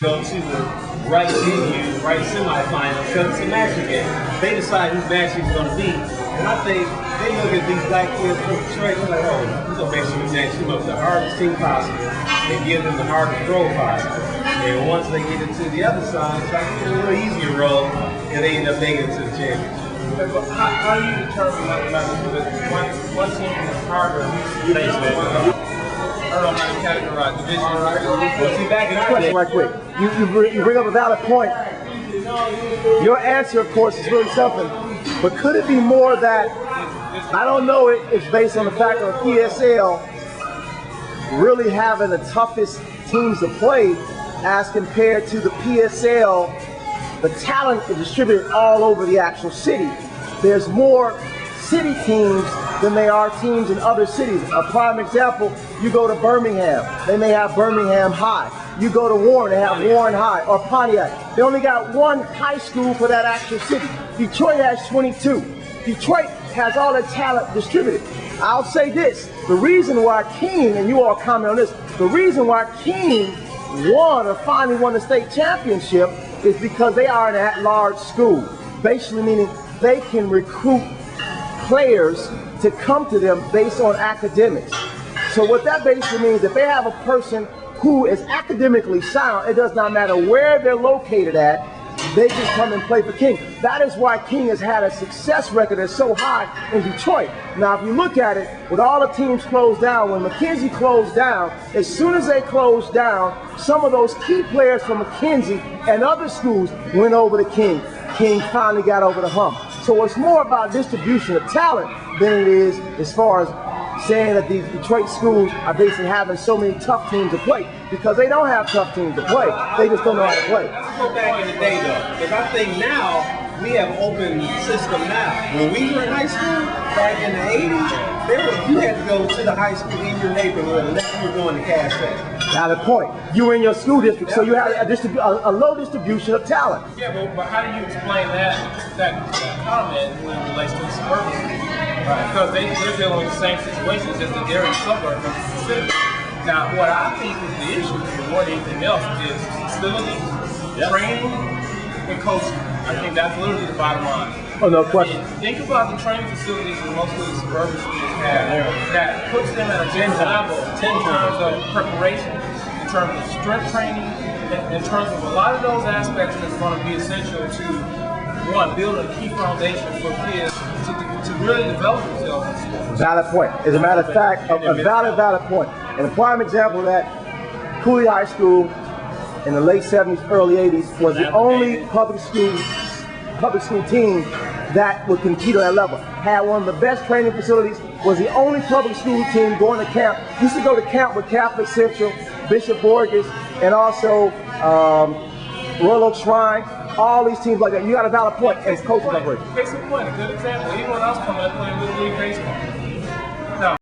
Go to the right venue, right semifinal, because it's a matchup game. They decide whose match it's going to be. And I think they look at these black kids from Detroit and they're like, oh, we're going to make sure we match them up the hardest team possible and give them the hardest throw possible. And once they get into the other side, it's like a little easier roll, and they end up making it to the championship. How do you determine mathematics? One team is harder. I don't know how to categorize division. Well, see, back in our day, right quick. You bring up a valid point. Your answer, of course, is really something. But could it be more that, I don't know if it's based on the fact of PSL really having the toughest teams to play as compared to the PSL, the talent is distributed all over the actual city. There's more city teams than they are teams in other cities. A prime example, you go to Birmingham, they may have Birmingham High. You go to Warren, they have Warren High, or Pontiac. They only got one high school for that actual city. Detroit has 22. Detroit has all the talent distributed. I'll say this, the reason why King, and you all comment on this, the reason why King won or finally won the state championship is because they are an at-large school. Basically meaning they can recruit players to come to them based on academics. So what that basically means, if they have a person who is academically sound, it does not matter where they're located at, they just come and play for King. That is why King has had a success record that's so high in Detroit. Now, if you look at it, with all the teams closed down, when McKenzie closed down, as soon as they closed down, some of those key players from McKenzie and other schools went over to King. King finally got over the hump. So it's more about distribution of talent than it is as far as saying that these Detroit schools are basically having so many tough teams to play, because they don't have tough teams to play. They just don't know how to play. Let's go back in the day though, because I think now we have an open system now. When we were in high school, back in the 80s, you had to go to the high school in your neighborhood unless you were going to Cash App. Now the point, you were in your school district, so you had a low distribution of talent. Yeah, but how do you explain that comment when it relates to the suburban? Because they're dealing with the same situations as the dairy suburb of the city. Now, what I think is the issue more than anything else is facilities, training, and coaching. I think that's literally the bottom line. Oh, no question. Think about the training facilities that most of the suburban schools have that puts them at a different level in terms of preparation, in terms of strength training, in terms of a lot of those aspects that's going to be essential to, one, build a key foundation for kids to really develop themselves in sports. Valid point. As a matter of fact, a valid point. And a prime example of that, Cooley High School in the late 70s, early 80s was the only public school team that would compete on that level. Had one of the best training facilities, was the only public school team going to camp. Used to go to camp with Catholic Central, Bishop Borges, and also Royal Oak Shrine. All these teams like that. You got a valid point as coaching operation. Case in point, a good example. Even when I was coming up playing Little League Baseball.